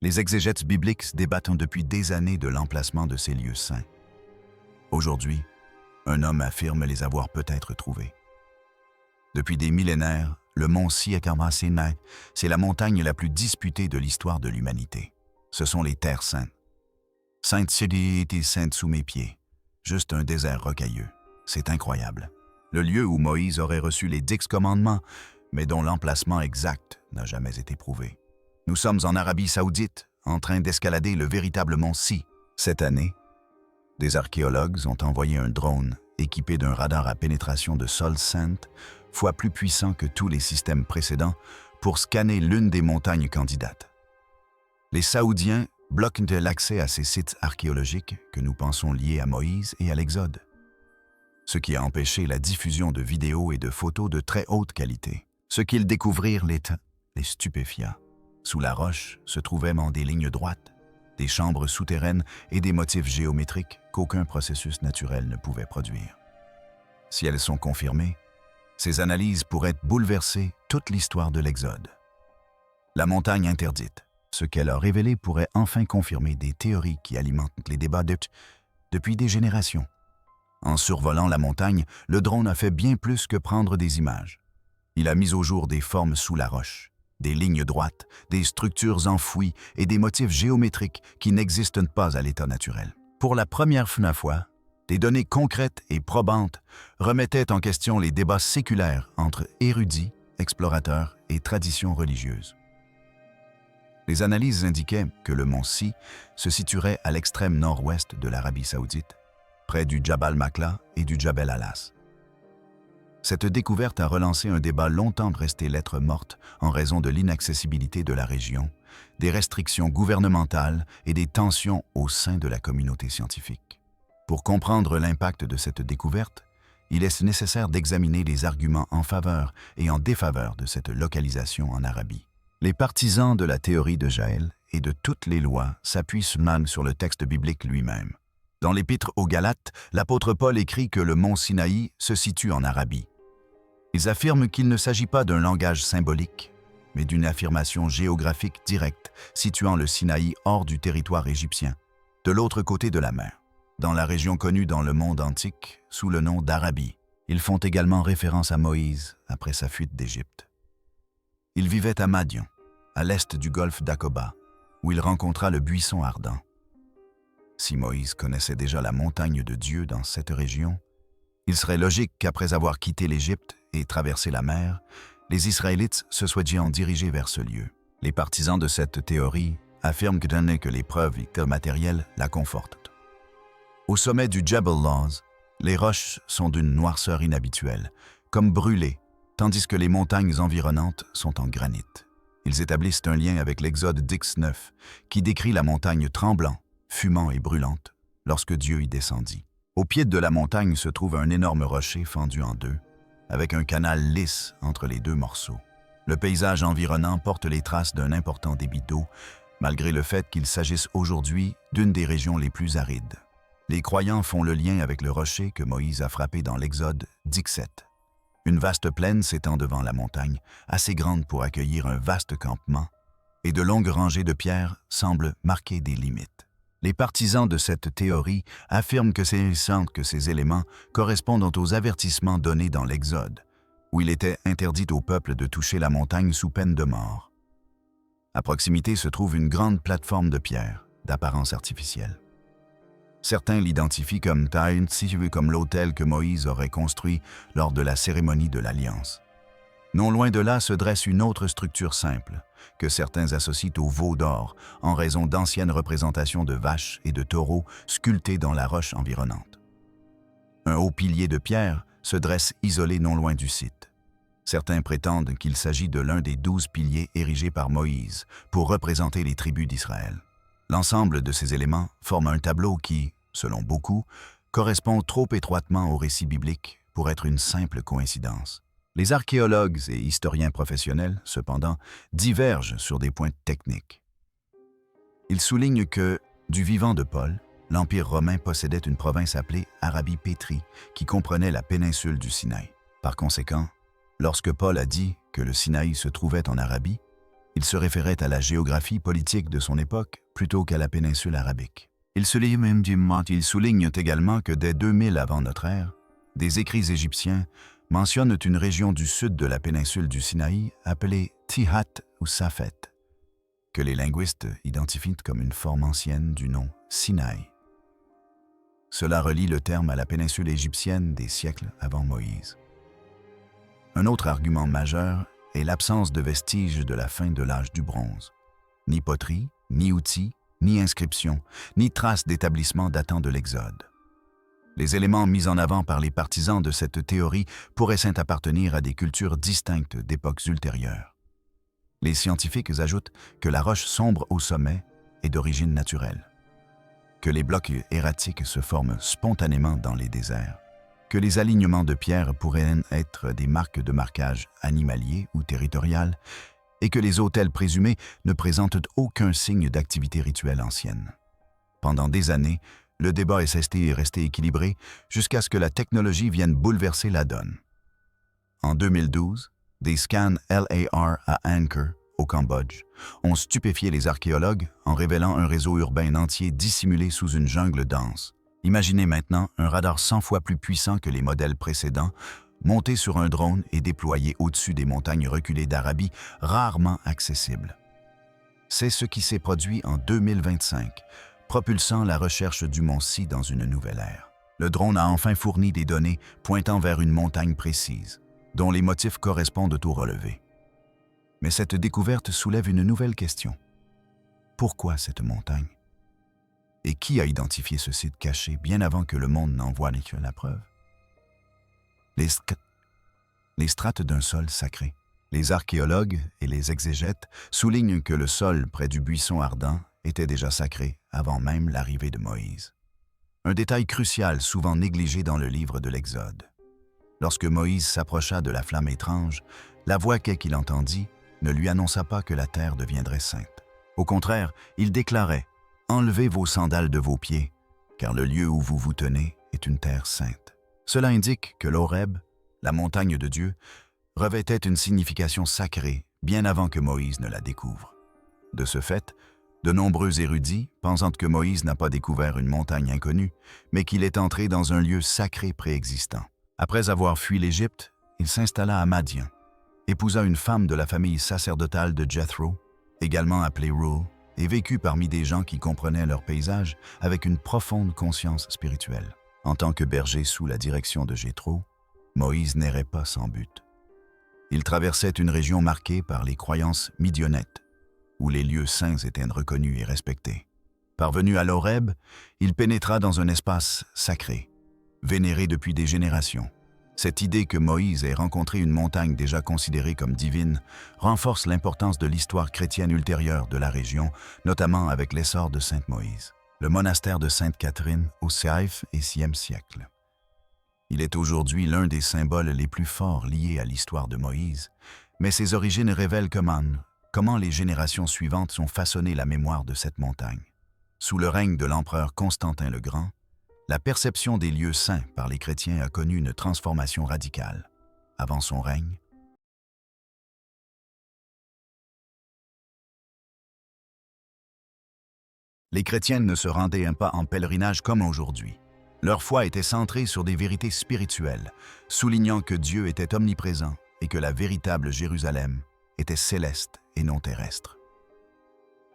Les exégètes bibliques débattent depuis des années de l'emplacement de ces lieux saints. Aujourd'hui, un homme affirme les avoir peut-être trouvés. Depuis des millénaires, le mont Sinai, c'est la montagne la plus disputée de l'histoire de l'humanité. Ce sont les terres saintes. Sainte City était sainte sous mes pieds, juste un désert rocailleux. C'est incroyable. Le lieu où Moïse aurait reçu les 10 commandements, mais dont l'emplacement exact n'a jamais été prouvé. Nous sommes en Arabie Saoudite, en train d'escalader le véritable mont Si. Cette année, des archéologues ont envoyé un drone équipé d'un radar à pénétration de sol sainte, fois plus puissant que tous les systèmes précédents, pour scanner l'une des montagnes candidates. Les Saoudiens bloquent l'accès à ces sites archéologiques que nous pensons liés à Moïse et à l'Exode, ce qui a empêché la diffusion de vidéos et de photos de très haute qualité. Ce qu'ils découvrirent les stupéfia. Sous la roche se trouvaient des lignes droites, des chambres souterraines et des motifs géométriques qu'aucun processus naturel ne pouvait produire. Si elles sont confirmées, ces analyses pourraient bouleverser toute l'histoire de l'Exode. La montagne interdite, ce qu'elle a révélé pourrait enfin confirmer des théories qui alimentent les débats depuis des générations. En survolant la montagne, le drone a fait bien plus que prendre des images. Il a mis au jour des formes sous la roche, des lignes droites, des structures enfouies et des motifs géométriques qui n'existent pas à l'état naturel. Pour la première fois, des données concrètes et probantes remettaient en question les débats séculaires entre érudits, explorateurs et traditions religieuses. Les analyses indiquaient que le mont Si se situerait à l'extrême nord-ouest de l'Arabie Saoudite, près du Jabal Makla et du Jabal Alas. Cette découverte a relancé un débat longtemps resté lettre morte en raison de l'inaccessibilité de la région, des restrictions gouvernementales et des tensions au sein de la communauté scientifique. Pour comprendre l'impact de cette découverte, il est nécessaire d'examiner les arguments en faveur et en défaveur de cette localisation en Arabie. Les partisans de la théorie de Jaël et de toutes les lois s'appuient sur le texte biblique lui-même. Dans l'Épître aux Galates, l'apôtre Paul écrit que le mont Sinaï se situe en Arabie. Ils affirment qu'il ne s'agit pas d'un langage symbolique, mais d'une affirmation géographique directe situant le Sinaï hors du territoire égyptien, de l'autre côté de la mer, dans la région connue dans le monde antique sous le nom d'Arabie. Ils font également référence à Moïse après sa fuite d'Égypte. Il vivait à Madian, à l'est du golfe d'Aqaba, où il rencontra le buisson ardent. Si Moïse connaissait déjà la montagne de Dieu dans cette région, il serait logique qu'après avoir quitté l'Égypte et traversé la mer, les Israélites se soient dirigés vers ce lieu. Les partisans de cette théorie affirment que les preuves matérielles la confortent. Au sommet du Jebel Lawz, les roches sont d'une noirceur inhabituelle, comme brûlées, tandis que les montagnes environnantes sont en granit. Ils établissent un lien avec l'Exode X9, qui décrit la montagne tremblant, fumant et brûlante, lorsque Dieu y descendit. Au pied de la montagne se trouve un énorme rocher fendu en deux, avec un canal lisse entre les deux morceaux. Le paysage environnant porte les traces d'un important débit d'eau, malgré le fait qu'il s'agisse aujourd'hui d'une des régions les plus arides. Les croyants font le lien avec le rocher que Moïse a frappé dans l'Exode X7. Une vaste plaine s'étend devant la montagne, assez grande pour accueillir un vaste campement, et de longues rangées de pierres semblent marquer des limites. Les partisans de cette théorie affirment que ces éléments correspondent aux avertissements donnés dans l'Exode, où il était interdit au peuple de toucher la montagne sous peine de mort. À proximité se trouve une grande plateforme de pierre, d'apparence artificielle. Certains l'identifient comme comme l'autel que Moïse aurait construit lors de la cérémonie de l'Alliance. Non loin de là se dresse une autre structure simple, que certains associent au veau d'or, en raison d'anciennes représentations de vaches et de taureaux sculptés dans la roche environnante. Un haut pilier de pierre se dresse isolé non loin du site. Certains prétendent qu'il s'agit de l'un des 12 piliers érigés par Moïse pour représenter les tribus d'Israël. L'ensemble de ces éléments forme un tableau qui, selon beaucoup, correspond trop étroitement au récit biblique pour être une simple coïncidence. Les archéologues et historiens professionnels, cependant, divergent sur des points techniques. Ils soulignent que, du vivant de Paul, l'Empire romain possédait une province appelée Arabie Pétrie, qui comprenait la péninsule du Sinaï. Par conséquent, lorsque Paul a dit que le Sinaï se trouvait en Arabie, Il se référait à la géographie politique de son époque plutôt qu'à la péninsule arabique. Il souligne également que dès 2000 avant notre ère, des écrits égyptiens mentionnent une région du sud de la péninsule du Sinaï appelée Tihat ou Safet, que les linguistes identifient comme une forme ancienne du nom Sinaï. Cela relie le terme à la péninsule égyptienne des siècles avant Moïse. Un autre argument majeur est l'absence de vestiges de la fin de l'âge du bronze. Ni poterie, ni outils, ni inscriptions, ni traces d'établissement datant de l'Exode. Les éléments mis en avant par les partisans de cette théorie pourraient appartenir à des cultures distinctes d'époques ultérieures. Les scientifiques ajoutent que la roche sombre au sommet est d'origine naturelle, que les blocs erratiques se forment spontanément dans les déserts, que les alignements de pierres pourraient être des marques de marquage animalier ou territorial, et que les autels présumés ne présentent aucun signe d'activité rituelle ancienne. Pendant des années, le débat est resté équilibré jusqu'à ce que la technologie vienne bouleverser la donne. En 2012, des scans LAR à Angkor, au Cambodge, ont stupéfié les archéologues en révélant un réseau urbain entier dissimulé sous une jungle dense. Imaginez maintenant un radar 100 fois plus puissant que les modèles précédents, monté sur un drone et déployé au-dessus des montagnes reculées d'Arabie, rarement accessibles. C'est ce qui s'est produit en 2025, propulsant la recherche du mont Si dans une nouvelle ère. Le drone a enfin fourni des données pointant vers une montagne précise, dont les motifs correspondent au relevé. Mais cette découverte soulève une nouvelle question. Pourquoi cette montagne? Et qui a identifié ce site caché bien avant que le monde n'en voie la preuve? Les strates d'un sol sacré. Les archéologues et les exégètes soulignent que le sol près du buisson ardent était déjà sacré avant même l'arrivée de Moïse. Un détail crucial souvent négligé dans le livre de l'Exode. Lorsque Moïse s'approcha de la flamme étrange, la voix qu'il entendit ne lui annonça pas que la terre deviendrait sainte. Au contraire, il déclarait « Enlevez vos sandales de vos pieds, car le lieu où vous vous tenez est une terre sainte. » Cela indique que l'Horeb, la montagne de Dieu, revêtait une signification sacrée bien avant que Moïse ne la découvre. De ce fait, de nombreux érudits pensant que Moïse n'a pas découvert une montagne inconnue, mais qu'il est entré dans un lieu sacré préexistant. Après avoir fui l'Égypte, il s'installa à Madian, épousa une femme de la famille sacerdotale de Jethro, également appelée Rule, et vécut parmi des gens qui comprenaient leur paysage avec une profonde conscience spirituelle. En tant que berger sous la direction de Jéthro, Moïse n'errait pas sans but. Il traversait une région marquée par les croyances midianites, où les lieux saints étaient reconnus et respectés. Parvenu à l'Horeb, il pénétra dans un espace sacré, vénéré depuis des générations. Cette idée que Moïse ait rencontré une montagne déjà considérée comme divine renforce l'importance de l'histoire chrétienne ultérieure de la région, notamment avec l'essor de Sainte-Moïse, le monastère de Sainte-Catherine au 5e et 6e siècle. Il est aujourd'hui l'un des symboles les plus forts liés à l'histoire de Moïse, mais ses origines révèlent comment les générations suivantes ont façonné la mémoire de cette montagne. Sous le règne de l'empereur Constantin le Grand, la perception des lieux saints par les chrétiens a connu une transformation radicale. Avant son règne, les chrétiens ne se rendaient pas en pèlerinage comme aujourd'hui. Leur foi était centrée sur des vérités spirituelles, soulignant que Dieu était omniprésent et que la véritable Jérusalem était céleste et non terrestre.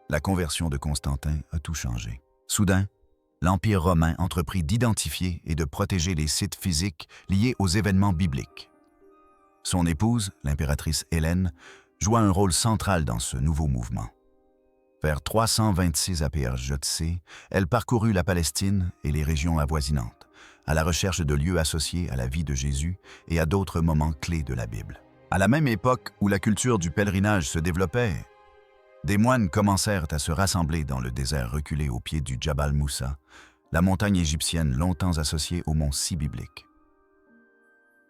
La conversion de Constantin a tout changé. Soudain, l'Empire romain entreprit d'identifier et de protéger les sites physiques liés aux événements bibliques. Son épouse, l'impératrice Hélène, joua un rôle central dans ce nouveau mouvement. Vers 326 APR-JC, elle parcourut la Palestine et les régions avoisinantes, à la recherche de lieux associés à la vie de Jésus et à d'autres moments clés de la Bible. À la même époque où la culture du pèlerinage se développait, des moines commencèrent à se rassembler dans le désert reculé au pied du Djabal Moussa, la montagne égyptienne longtemps associée au mont Si biblique.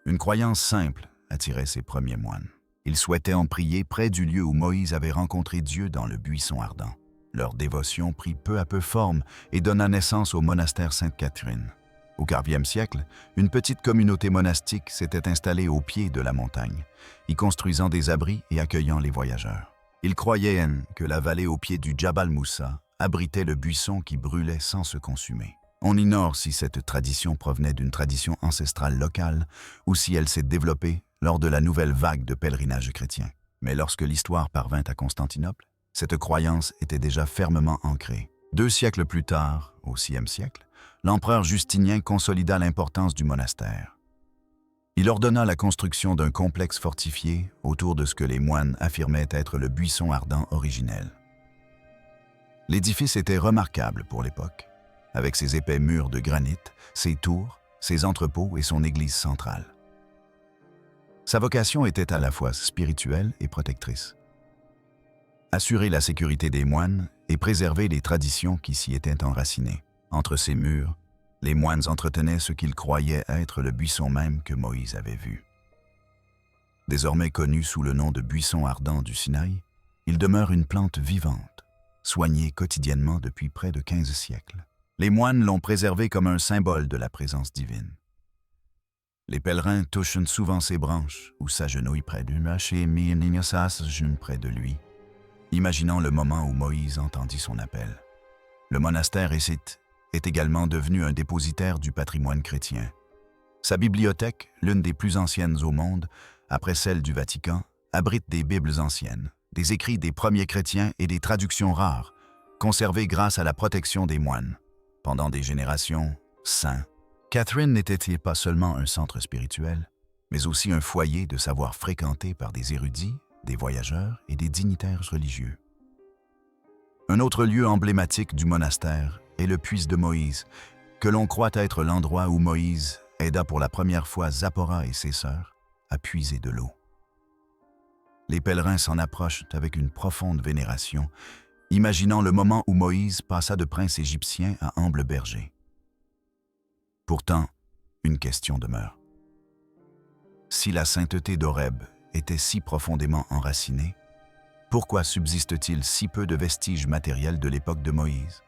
Une croyance simple attirait ces premiers moines. Ils souhaitaient en prier près du lieu où Moïse avait rencontré Dieu dans le buisson ardent. Leur dévotion prit peu à peu forme et donna naissance au monastère Sainte-Catherine. Au IVe siècle, une petite communauté monastique s'était installée au pied de la montagne, y construisant des abris et accueillant les voyageurs. Ils croyaient que la vallée au pied du Jabal Moussa abritait le buisson qui brûlait sans se consumer. On ignore si cette tradition provenait d'une tradition ancestrale locale ou si elle s'est développée lors de la nouvelle vague de pèlerinage chrétien. Mais lorsque l'histoire parvint à Constantinople, cette croyance était déjà fermement ancrée. 2 siècles plus tard, au VIe siècle, l'empereur Justinien consolida l'importance du monastère. Il ordonna la construction d'un complexe fortifié autour de ce que les moines affirmaient être le buisson ardent originel. L'édifice était remarquable pour l'époque, avec ses épais murs de granit, ses tours, ses entrepôts et son église centrale. Sa vocation était à la fois spirituelle et protectrice. Assurer la sécurité des moines et préserver les traditions qui s'y étaient enracinées. Entre ces murs, les moines entretenaient ce qu'ils croyaient être le buisson même que Moïse avait vu. Désormais connu sous le nom de buisson ardent du Sinaï, il demeure une plante vivante, soignée quotidiennement depuis près de 15 siècles. Les moines l'ont préservé comme un symbole de la présence divine. Les pèlerins touchent souvent ses branches ou s'agenouillent près d'une hache et s'agenouillent près de lui, imaginant le moment où Moïse entendit son appel. Le monastère Écite est également devenu un dépositaire du patrimoine chrétien. Sa bibliothèque, l'une des plus anciennes au monde, après celle du Vatican, abrite des Bibles anciennes, des écrits des premiers chrétiens et des traductions rares, conservées grâce à la protection des moines. Pendant des générations, saint Catherine n'était-il pas seulement un centre spirituel, mais aussi un foyer de savoir fréquenté par des érudits, des voyageurs et des dignitaires religieux. Un autre lieu emblématique du monastère est le puits de Moïse, que l'on croit être l'endroit où Moïse aida pour la première fois Zappora et ses sœurs à puiser de l'eau. Les pèlerins s'en approchent avec une profonde vénération, imaginant le moment où Moïse passa de prince égyptien à humble berger. Pourtant, une question demeure. Si la sainteté d'Horeb était si profondément enracinée, pourquoi subsiste-t-il si peu de vestiges matériels de l'époque de Moïse?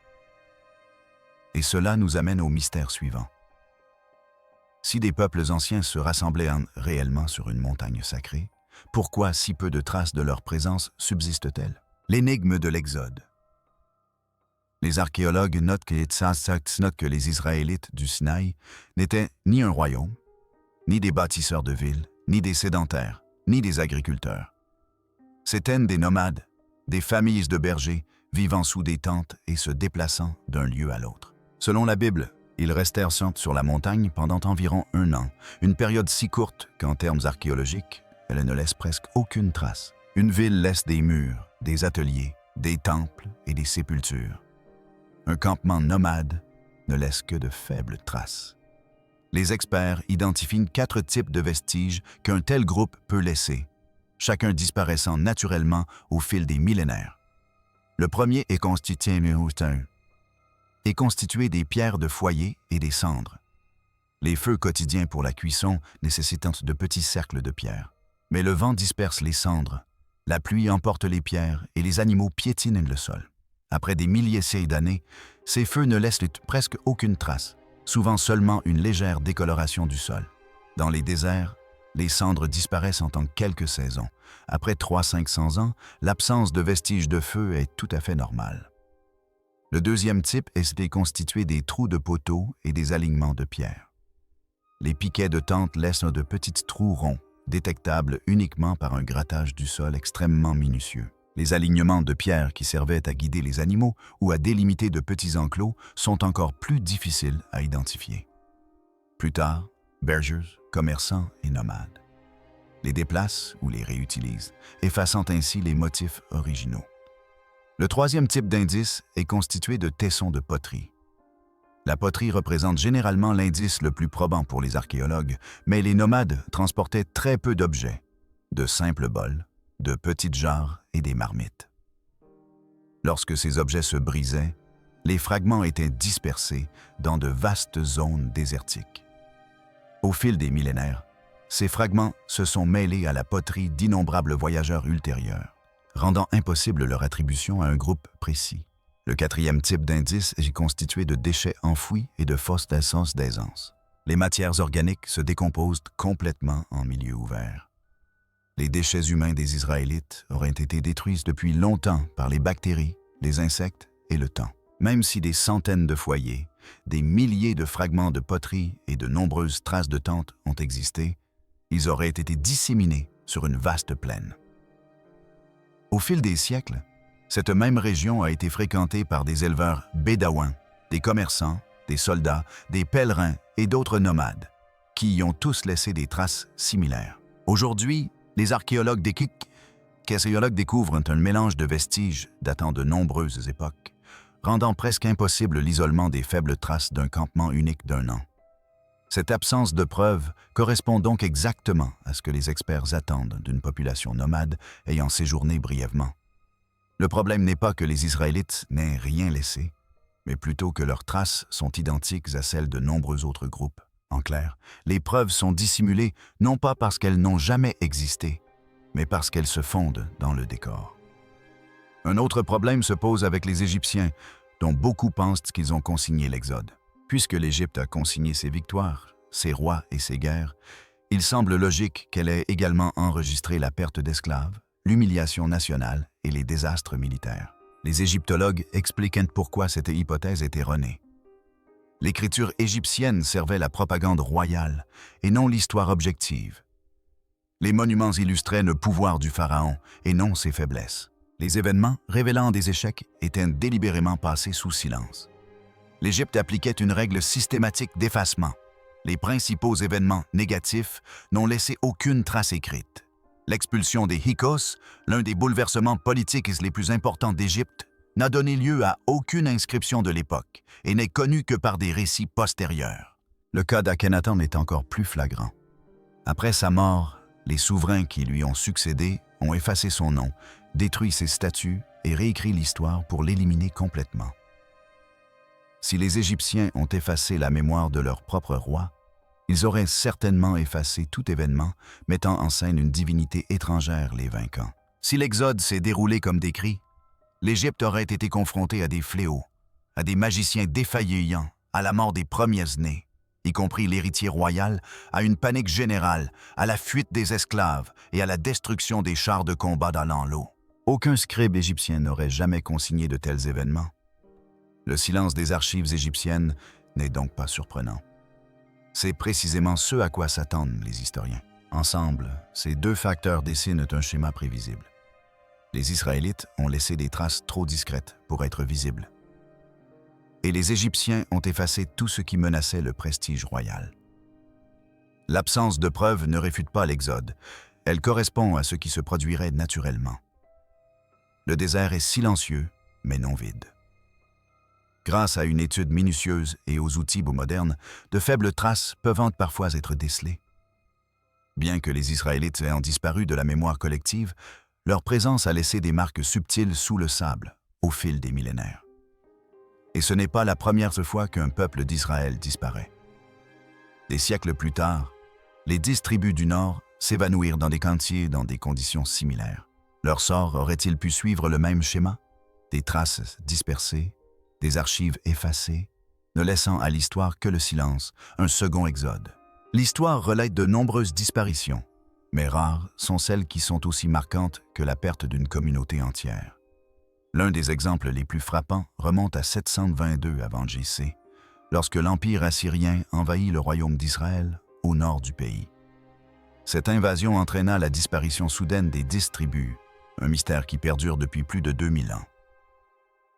Et cela nous amène au mystère suivant. Si des peuples anciens se rassemblaient réellement sur une montagne sacrée, pourquoi si peu de traces de leur présence subsistent-elles? L'énigme de l'Exode. Les archéologues notent que les Israélites du Sinaï n'étaient ni un royaume, ni des bâtisseurs de villes, ni des sédentaires, ni des agriculteurs. C'étaient des nomades, des familles de bergers vivant sous des tentes et se déplaçant d'un lieu à l'autre. Selon la Bible, ils restèrent sur la montagne pendant environ 1 an, une période si courte qu'en termes archéologiques, elle ne laisse presque aucune trace. Une ville laisse des murs, des ateliers, des temples et des sépultures. Un campement nomade ne laisse que de faibles traces. Les experts identifient 4 types de vestiges qu'un tel groupe peut laisser, chacun disparaissant naturellement au fil des millénaires. Le premier est constitué des pierres de foyer et des cendres. Les feux quotidiens pour la cuisson nécessitent de petits cercles de pierres. Mais le vent disperse les cendres, la pluie emporte les pierres et les animaux piétinent le sol. Après des milliers d'années, ces feux ne laissent presque aucune trace, souvent seulement une légère décoloration du sol. Dans les déserts, les cendres disparaissent en tant que quelques saisons. Après 300-500 ans, l'absence de vestiges de feu est tout à fait normale. Le deuxième type est constitué des trous de poteaux et des alignements de pierres. Les piquets de tente laissent de petits trous ronds, détectables uniquement par un grattage du sol extrêmement minutieux. Les alignements de pierres qui servaient à guider les animaux ou à délimiter de petits enclos sont encore plus difficiles à identifier. Plus tard, bergers, commerçants et nomades les déplacent ou les réutilisent, effaçant ainsi les motifs originaux. Le troisième type d'indice est constitué de tessons de poterie. La poterie représente généralement l'indice le plus probant pour les archéologues, mais les nomades transportaient très peu d'objets, de simples bols, de petites jarres et des marmites. Lorsque ces objets se brisaient, les fragments étaient dispersés dans de vastes zones désertiques. Au fil des millénaires, ces fragments se sont mêlés à la poterie d'innombrables voyageurs ultérieurs, rendant impossible leur attribution à un groupe précis. Le quatrième type d'indice est constitué de déchets enfouis et de fausses essences d'aisance. Les matières organiques se décomposent complètement en milieu ouvert. Les déchets humains des Israélites auraient été détruits depuis longtemps par les bactéries, les insectes et le temps. Même si des centaines de foyers, des milliers de fragments de poterie et de nombreuses traces de tentes ont existé, ils auraient été disséminés sur une vaste plaine. Au fil des siècles, cette même région a été fréquentée par des éleveurs bédouins, des commerçants, des soldats, des pèlerins et d'autres nomades, qui y ont tous laissé des traces similaires. Aujourd'hui, les archéologues découvrent un mélange de vestiges datant de nombreuses époques, rendant presque impossible l'isolement des faibles traces d'un campement unique d'un an. Cette absence de preuves correspond donc exactement à ce que les experts attendent d'une population nomade ayant séjourné brièvement. Le problème n'est pas que les Israélites n'aient rien laissé, mais plutôt que leurs traces sont identiques à celles de nombreux autres groupes. En clair, les preuves sont dissimulées non pas parce qu'elles n'ont jamais existé, mais parce qu'elles se fondent dans le décor. Un autre problème se pose avec les Égyptiens, dont beaucoup pensent qu'ils ont consigné l'Exode. Puisque l'Égypte a consigné ses victoires, ses rois et ses guerres, il semble logique qu'elle ait également enregistré la perte d'esclaves, l'humiliation nationale et les désastres militaires. Les égyptologues expliquent pourquoi cette hypothèse est erronée. L'écriture égyptienne servait la propagande royale et non l'histoire objective. Les monuments illustraient le pouvoir du pharaon et non ses faiblesses. Les événements révélant des échecs étaient délibérément passés sous silence. L'Égypte appliquait une règle systématique d'effacement. Les principaux événements négatifs n'ont laissé aucune trace écrite. L'expulsion des Hyksos, l'un des bouleversements politiques les plus importants d'Égypte, n'a donné lieu à aucune inscription de l'époque et n'est connu que par des récits postérieurs. Le cas d'Akhenaton est encore plus flagrant. Après sa mort, les souverains qui lui ont succédé ont effacé son nom, détruit ses statues et réécrit l'histoire pour l'éliminer complètement. Si les Égyptiens ont effacé la mémoire de leur propre roi, ils auraient certainement effacé tout événement mettant en scène une divinité étrangère les vainquant. Si l'Exode s'est déroulé comme décrit, l'Égypte aurait été confrontée à des fléaux, à des magiciens défaillants, à la mort des premiers-nés, y compris l'héritier royal, à une panique générale, à la fuite des esclaves et à la destruction des chars de combat dans l'eau. Aucun scribe égyptien n'aurait jamais consigné de tels événements. Le silence des archives égyptiennes n'est donc pas surprenant. C'est précisément ce à quoi s'attendent les historiens. Ensemble, ces deux facteurs dessinent un schéma prévisible. Les Israélites ont laissé des traces trop discrètes pour être visibles. Et les Égyptiens ont effacé tout ce qui menaçait le prestige royal. L'absence de preuves ne réfute pas l'Exode. Elle correspond à ce qui se produirait naturellement. Le désert est silencieux, mais non vide. Grâce à une étude minutieuse et aux outils modernes, de faibles traces peuvent parfois être décelées. Bien que les Israélites aient disparu de la mémoire collective, leur présence a laissé des marques subtiles sous le sable, au fil des millénaires. Et ce n'est pas la première fois qu'un peuple d'Israël disparaît. Des siècles plus tard, les 10 tribus du Nord s'évanouirent dans des quartiers dans des conditions similaires. Leur sort aurait-il pu suivre le même schéma? Des traces dispersées, des archives effacées, ne laissant à l'histoire que le silence, un second exode. L'histoire relate de nombreuses disparitions, mais rares sont celles qui sont aussi marquantes que la perte d'une communauté entière. L'un des exemples les plus frappants remonte à 722 avant J.C., lorsque l'Empire assyrien envahit le royaume d'Israël au nord du pays. Cette invasion entraîna la disparition soudaine des 10 tribus, un mystère qui perdure depuis plus de 2000 ans.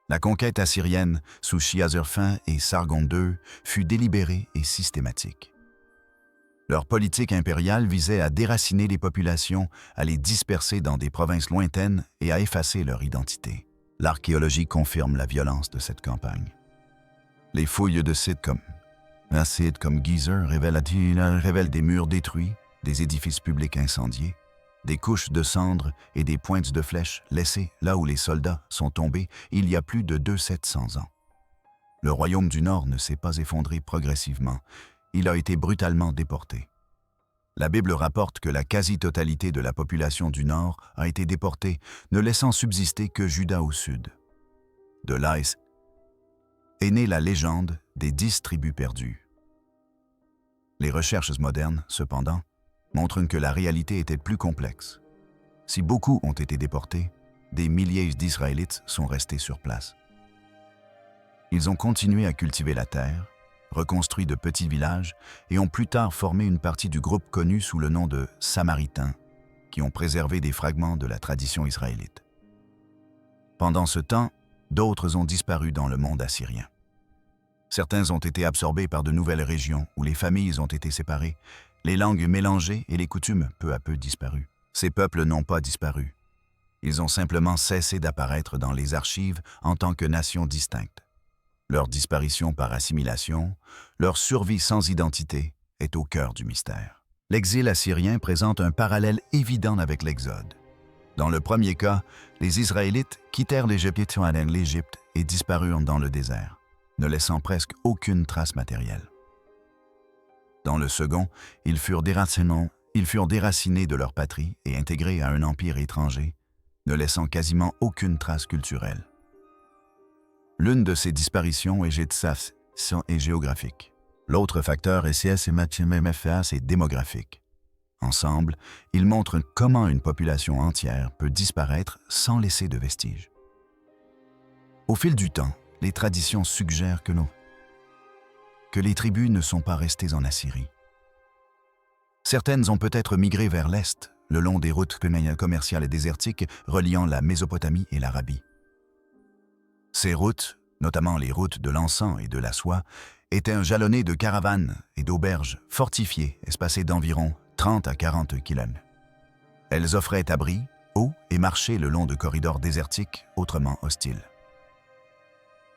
La conquête assyrienne sous Shiyazurphin et Sargon II fut délibérée et systématique. Leur politique impériale visait à déraciner les populations, à les disperser dans des provinces lointaines et à effacer leur identité. L'archéologie confirme la violence de cette campagne. Les fouilles de sites comme Gezer révèlent des murs détruits, des édifices publics incendiés, des couches de cendres et des pointes de flèches laissées là où les soldats sont tombés il y a plus de 700 ans. Le royaume du Nord ne s'est pas effondré progressivement, il a été brutalement déporté. La Bible rapporte que la quasi-totalité de la population du Nord a été déportée, ne laissant subsister que Juda au sud. De là est née la légende des 10 tribus perdues. Les recherches modernes, cependant, montrent que la réalité était plus complexe. Si beaucoup ont été déportés, des milliers d'Israélites sont restés sur place. Ils ont continué à cultiver la terre, reconstruit de petits villages et ont plus tard formé une partie du groupe connu sous le nom de Samaritains, qui ont préservé des fragments de la tradition israélite. Pendant ce temps, d'autres ont disparu dans le monde assyrien. Certains ont été absorbés par de nouvelles régions où les familles ont été séparées, les langues mélangées et les coutumes peu à peu disparues. Ces peuples n'ont pas disparu. Ils ont simplement cessé d'apparaître dans les archives en tant que nations distinctes. Leur disparition par assimilation, leur survie sans identité est au cœur du mystère. L'exil assyrien présente un parallèle évident avec l'Exode. Dans le premier cas, les Israélites quittèrent l'Égypte et disparurent dans le désert, ne laissant presque aucune trace matérielle. Dans le second, ils furent déracinés de leur patrie et intégrés à un empire étranger, ne laissant quasiment aucune trace culturelle. L'une de ces disparitions est géographique. L'autre facteur est démographique. Ensemble, ils montrent comment une population entière peut disparaître sans laisser de vestiges. Au fil du temps, les traditions suggèrent que les tribus ne sont pas restées en Assyrie. Certaines ont peut-être migré vers l'est, le long des routes commerciales et désertiques reliant la Mésopotamie et l'Arabie. Ces routes, notamment les routes de l'encens et de la soie, étaient jalonnées de caravanes et d'auberges fortifiées espacées d'environ 30 à 40 kilomètres. Elles offraient abri, eau et marché le long de corridors désertiques autrement hostiles.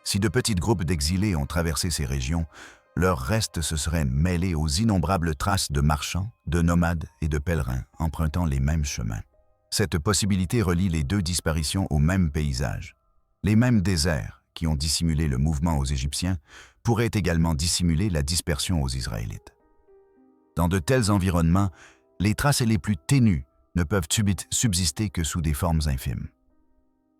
Si de petits groupes d'exilés ont traversé ces régions, leurs restes se seraient mêlés aux innombrables traces de marchands, de nomades et de pèlerins empruntant les mêmes chemins. Cette possibilité relie les deux disparitions au même paysage. Les mêmes déserts qui ont dissimulé le mouvement aux Égyptiens pourraient également dissimuler la dispersion aux Israélites. Dans de tels environnements, les traces les plus ténues ne peuvent subsister que sous des formes infimes.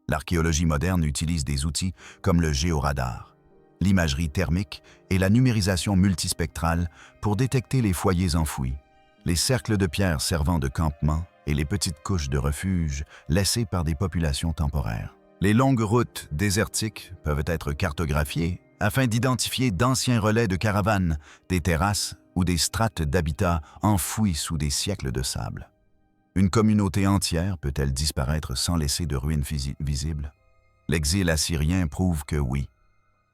L'archéologie moderne utilise des outils comme le géoradar, l'imagerie thermique et la numérisation multispectrale pour détecter les foyers enfouis, les cercles de pierre servant de campement et les petites couches de refuge laissées par des populations temporaires. Les longues routes désertiques peuvent être cartographiées afin d'identifier d'anciens relais de caravanes, des terrasses ou des strates d'habitat enfouis sous des siècles de sable. Une communauté entière peut-elle disparaître sans laisser de ruines visibles? L'exil assyrien prouve que oui.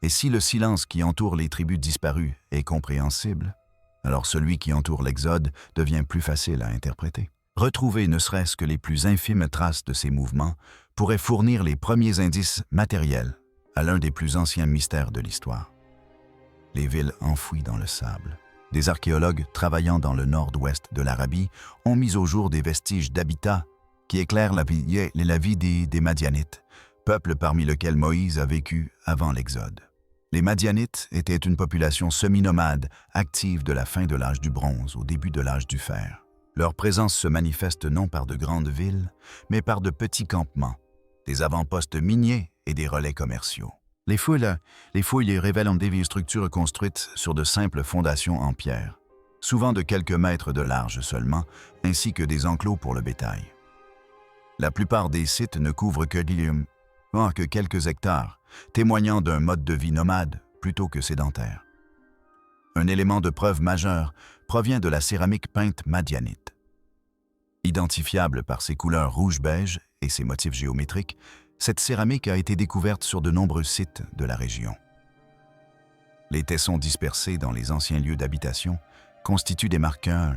Et si le silence qui entoure les tribus disparues est compréhensible, alors celui qui entoure l'Exode devient plus facile à interpréter. Retrouver ne serait-ce que les plus infimes traces de ces mouvements pourrait fournir les premiers indices matériels à l'un des plus anciens mystères de l'histoire. Les villes enfouies dans le sable. Des archéologues travaillant dans le nord-ouest de l'Arabie ont mis au jour des vestiges d'habitat qui éclairent la vie des Madianites, peuple parmi lequel Moïse a vécu avant l'Exode. Les Madianites étaient une population semi-nomade, active de la fin de l'âge du bronze au début de l'âge du fer. Leur présence se manifeste non par de grandes villes, mais par de petits campements, des avant-postes miniers et des relais commerciaux. Les fouilles révèlent des structures construites sur de simples fondations en pierre, souvent de quelques mètres de large seulement, ainsi que des enclos pour le bétail. La plupart des sites ne couvrent que quelques hectares, témoignant d'un mode de vie nomade plutôt que sédentaire. Un élément de preuve majeur provient de la céramique peinte madianite. Identifiable par ses couleurs rouge-beige et ses motifs géométriques, cette céramique a été découverte sur de nombreux sites de la région. Les tessons dispersés dans les anciens lieux d'habitation constituent des marqueurs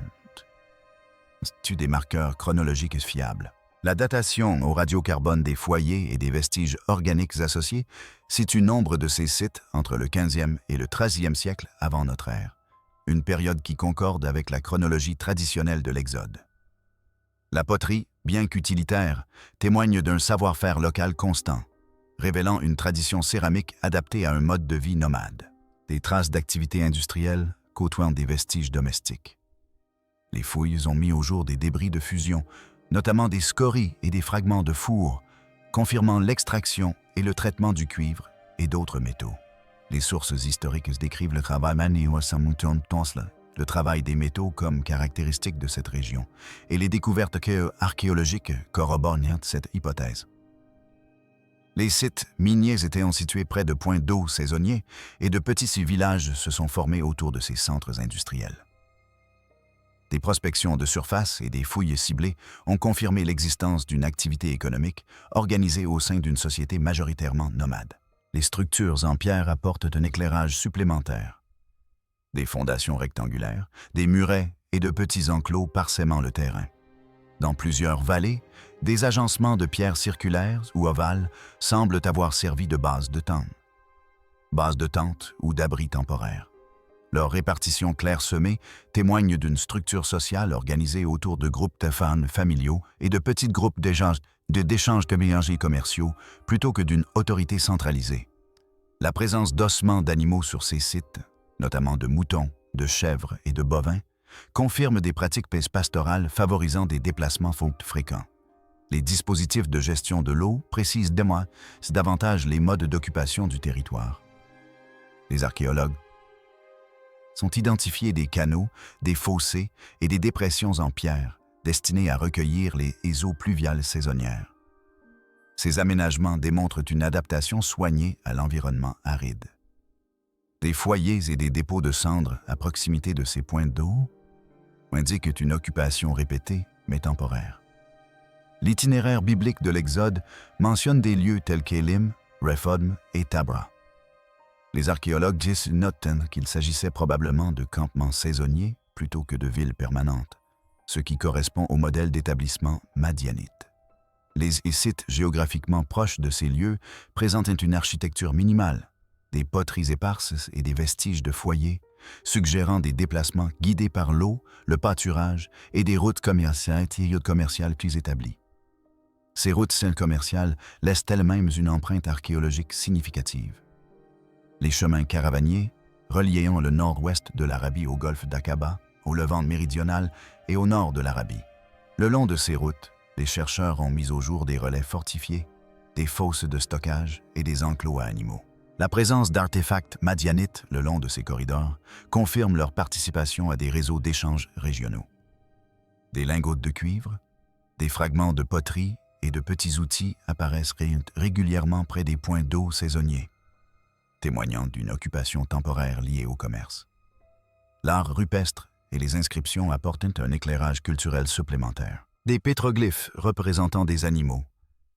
chronologiques fiables. La datation au radiocarbone des foyers et des vestiges organiques associés situe nombre de ces sites entre le 15e et le 13e siècle avant notre ère, une période qui concorde avec la chronologie traditionnelle de l'Exode. La poterie, bien qu'utilitaire, témoigne d'un savoir-faire local constant, révélant une tradition céramique adaptée à un mode de vie nomade. Des traces d'activité industrielle côtoient des vestiges domestiques. Les fouilles ont mis au jour des débris de fusion, notamment des scories et des fragments de fours, confirmant l'extraction et le traitement du cuivre et d'autres métaux. Les sources historiques décrivent le travail manuel le travail des métaux comme caractéristique de cette région, et les découvertes archéologiques corroborent cette hypothèse. Les sites miniers étaient situés près de points d'eau saisonniers et de petits villages se sont formés autour de ces centres industriels. Des prospections de surface et des fouilles ciblées ont confirmé l'existence d'une activité économique organisée au sein d'une société majoritairement nomade. Les structures en pierre apportent un éclairage supplémentaire. Des fondations rectangulaires, des murets et de petits enclos parsèment le terrain. Dans plusieurs vallées, des agencements de pierres circulaires ou ovales semblent avoir servi de base de tente ou d'abri temporaire. Leur répartition clairsemée témoigne d'une structure sociale organisée autour de groupes de fans familiaux et de petits groupes d'échanges commerciaux plutôt que d'une autorité centralisée. La présence d'ossements d'animaux sur ces sites, notamment de moutons, de chèvres et de bovins, confirme des pratiques pastorales favorisant des déplacements fréquents. Les dispositifs de gestion de l'eau précisent davantage les modes d'occupation du territoire. Les archéologues sont identifiés des canaux, des fossés et des dépressions en pierre destinés à recueillir les eaux pluviales saisonnières. Ces aménagements démontrent une adaptation soignée à l'environnement aride. Des foyers et des dépôts de cendres à proximité de ces points d'eau indiquent une occupation répétée mais temporaire. L'itinéraire biblique de l'Exode mentionne des lieux tels qu'Élim, Rephidim et Tabra. Les archéologues notent qu'il s'agissait probablement de campements saisonniers plutôt que de villes permanentes, ce qui correspond au modèle d'établissement madianite. Les sites géographiquement proches de ces lieux présentent une architecture minimale, des poteries éparses et des vestiges de foyers, suggérant des déplacements guidés par l'eau, le pâturage et des routes commerciales plus établies. Ces routes commerciales laissent elles-mêmes une empreinte archéologique significative. Les chemins caravaniers, reliant le nord-ouest de l'Arabie au golfe d'Aqaba, au Levant méridional et au nord de l'Arabie. Le long de ces routes, les chercheurs ont mis au jour des relais fortifiés, des fosses de stockage et des enclos à animaux. La présence d'artefacts madianites le long de ces corridors confirme leur participation à des réseaux d'échanges régionaux. Des lingots de cuivre, des fragments de poterie et de petits outils apparaissent régulièrement près des points d'eau saisonniers, témoignant d'une occupation temporaire liée au commerce. L'art rupestre et les inscriptions apportent un éclairage culturel supplémentaire. Des pétroglyphes représentant des animaux,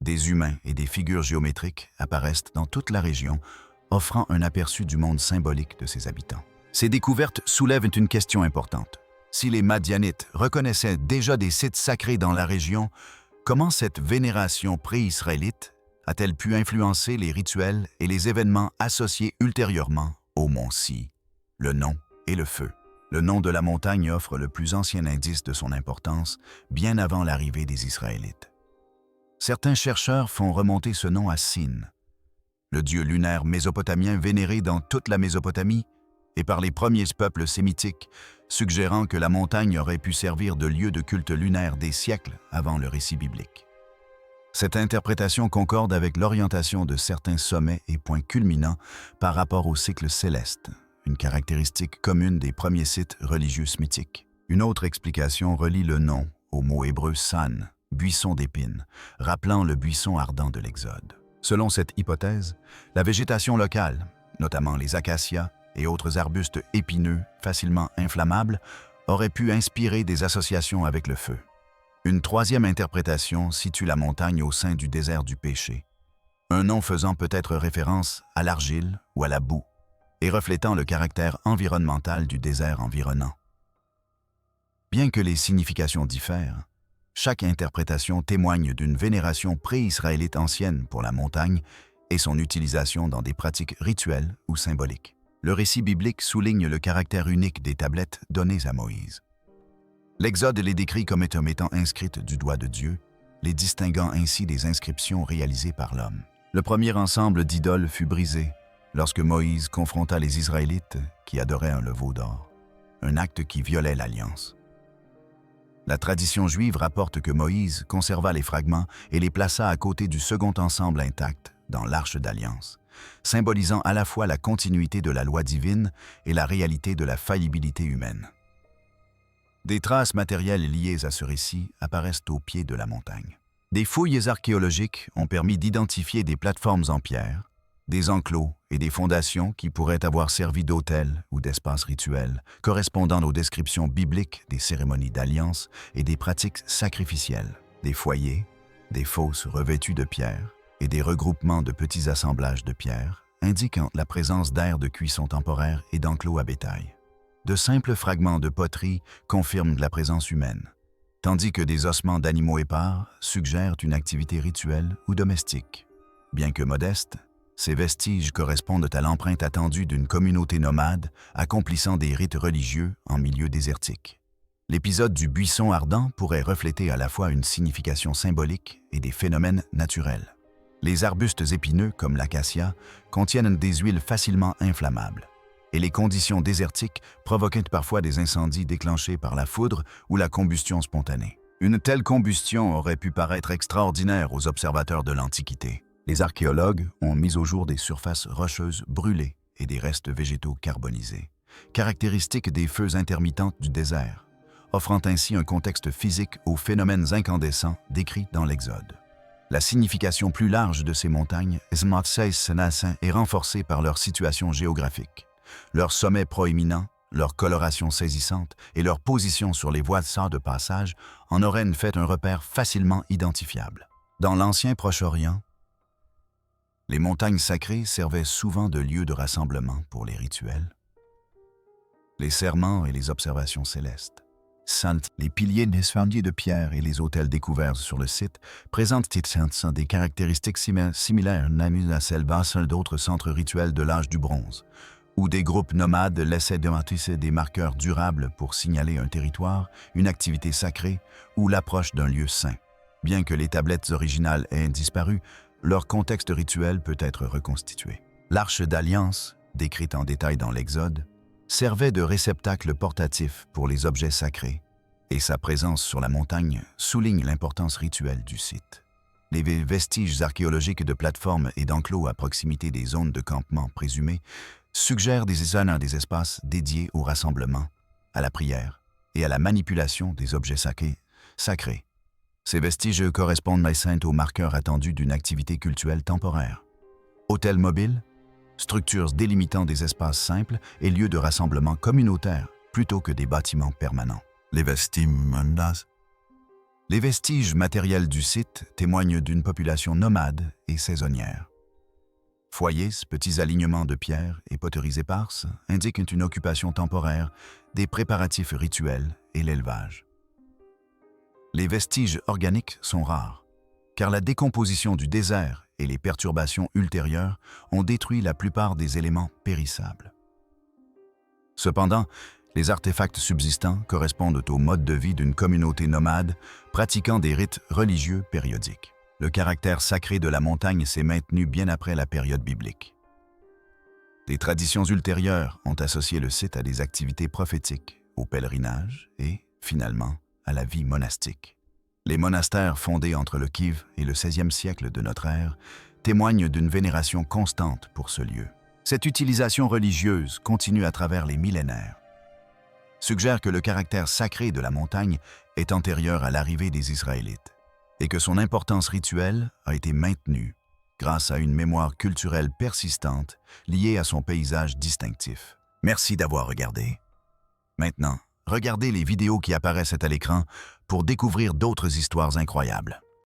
des humains et des figures géométriques apparaissent dans toute la région, offrant un aperçu du monde symbolique de ses habitants. Ces découvertes soulèvent une question importante. Si les Madianites reconnaissaient déjà des sites sacrés dans la région, comment cette vénération pré-israélite a-t-elle pu influencer les rituels et les événements associés ultérieurement au mont Si, le nom et le feu? Le nom de la montagne offre le plus ancien indice de son importance, bien avant l'arrivée des Israélites. Certains chercheurs font remonter ce nom à Sin, le dieu lunaire mésopotamien vénéré dans toute la Mésopotamie et par les premiers peuples sémitiques, suggérant que la montagne aurait pu servir de lieu de culte lunaire des siècles avant le récit biblique. Cette interprétation concorde avec l'orientation de certains sommets et points culminants par rapport au cycle céleste, une caractéristique commune des premiers sites religieux sémitiques. Une autre explication relie le nom au mot hébreu san, buisson d'épines, rappelant le buisson ardent de l'Exode. Selon cette hypothèse, la végétation locale, notamment les acacias et autres arbustes épineux facilement inflammables, aurait pu inspirer des associations avec le feu. Une troisième interprétation situe la montagne au sein du désert du péché, un nom faisant peut-être référence à l'argile ou à la boue, et reflétant le caractère environnemental du désert environnant. Bien que les significations diffèrent, chaque interprétation témoigne d'une vénération pré-israélite ancienne pour la montagne et son utilisation dans des pratiques rituelles ou symboliques. Le récit biblique souligne le caractère unique des tablettes données à Moïse. L'Exode les décrit comme étant inscrites du doigt de Dieu, les distinguant ainsi des inscriptions réalisées par l'homme. Le premier ensemble d'idoles fut brisé lorsque Moïse confronta les Israélites qui adoraient un veau d'or, un acte qui violait l'alliance. La tradition juive rapporte que Moïse conserva les fragments et les plaça à côté du second ensemble intact dans l'Arche d'Alliance, symbolisant à la fois la continuité de la loi divine et la réalité de la faillibilité humaine. Des traces matérielles liées à ce récit apparaissent au pied de la montagne. Des fouilles archéologiques ont permis d'identifier des plateformes en pierre, des enclos et des fondations qui pourraient avoir servi d'hôtels ou d'espaces rituels, correspondant aux descriptions bibliques des cérémonies d'alliance et des pratiques sacrificielles. Des foyers, des fosses revêtues de pierre et des regroupements de petits assemblages de pierre indiquant la présence d'aires de cuisson temporaire et d'enclos à bétail. De simples fragments de poterie confirment la présence humaine, tandis que des ossements d'animaux épars suggèrent une activité rituelle ou domestique. Bien que modestes, ces vestiges correspondent à l'empreinte attendue d'une communauté nomade accomplissant des rites religieux en milieu désertique. L'épisode du buisson ardent pourrait refléter à la fois une signification symbolique et des phénomènes naturels. Les arbustes épineux, comme l'acacia, contiennent des huiles facilement inflammables, et les conditions désertiques provoquent parfois des incendies déclenchés par la foudre ou la combustion spontanée. Une telle combustion aurait pu paraître extraordinaire aux observateurs de l'Antiquité. Les archéologues ont mis au jour des surfaces rocheuses brûlées et des restes végétaux carbonisés, caractéristiques des feux intermittents du désert, offrant ainsi un contexte physique aux phénomènes incandescents décrits dans l'Exode. La signification plus large de ces montagnes est renforcée par leur situation géographique, leur sommet proéminent, leur coloration saisissante et leur position sur les voies de passage en auraient fait un repère facilement identifiable. Dans l'ancien Proche-Orient, les montagnes sacrées servaient souvent de lieu de rassemblement pour les rituels, les serments et les observations célestes. Les piliers d'incendies de pierre et les autels découverts sur le site présentent des caractéristiques similaires à celles d'autres centres rituels de l'âge du bronze, où des groupes nomades laissaient démarquer des marqueurs durables pour signaler un territoire, une activité sacrée ou l'approche d'un lieu saint. Bien que les tablettes originales aient disparu, leur contexte rituel peut être reconstitué. L'Arche d'Alliance, décrite en détail dans l'Exode, servait de réceptacle portatif pour les objets sacrés, et sa présence sur la montagne souligne l'importance rituelle du site. Les vestiges archéologiques de plateformes et d'enclos à proximité des zones de campement présumées suggèrent des espaces dédiés au rassemblement, à la prière et à la manipulation des objets sacrés. Ces vestiges correspondent aux marqueurs attendus d'une activité cultuelle temporaire. Hôtels mobiles, structures délimitant des espaces simples et lieux de rassemblement communautaires plutôt que des bâtiments permanents. Les vestiges matériels du site témoignent d'une population nomade et saisonnière. Foyers, petits alignements de pierres et poteries éparses indiquent une occupation temporaire, des préparatifs rituels et l'élevage. Les vestiges organiques sont rares, car la décomposition du désert et les perturbations ultérieures ont détruit la plupart des éléments périssables. Cependant, les artefacts subsistants correspondent au mode de vie d'une communauté nomade pratiquant des rites religieux périodiques. Le caractère sacré de la montagne s'est maintenu bien après la période biblique. Des traditions ultérieures ont associé le site à des activités prophétiques, au pèlerinage et, finalement, à la vie monastique. Les monastères fondés entre le Kiv et le XVIe siècle de notre ère témoignent d'une vénération constante pour ce lieu. Cette utilisation religieuse continue à travers les millénaires, suggère que le caractère sacré de la montagne est antérieur à l'arrivée des Israélites et que son importance rituelle a été maintenue grâce à une mémoire culturelle persistante liée à son paysage distinctif. Merci d'avoir regardé. Maintenant, regardez les vidéos qui apparaissent à l'écran pour découvrir d'autres histoires incroyables.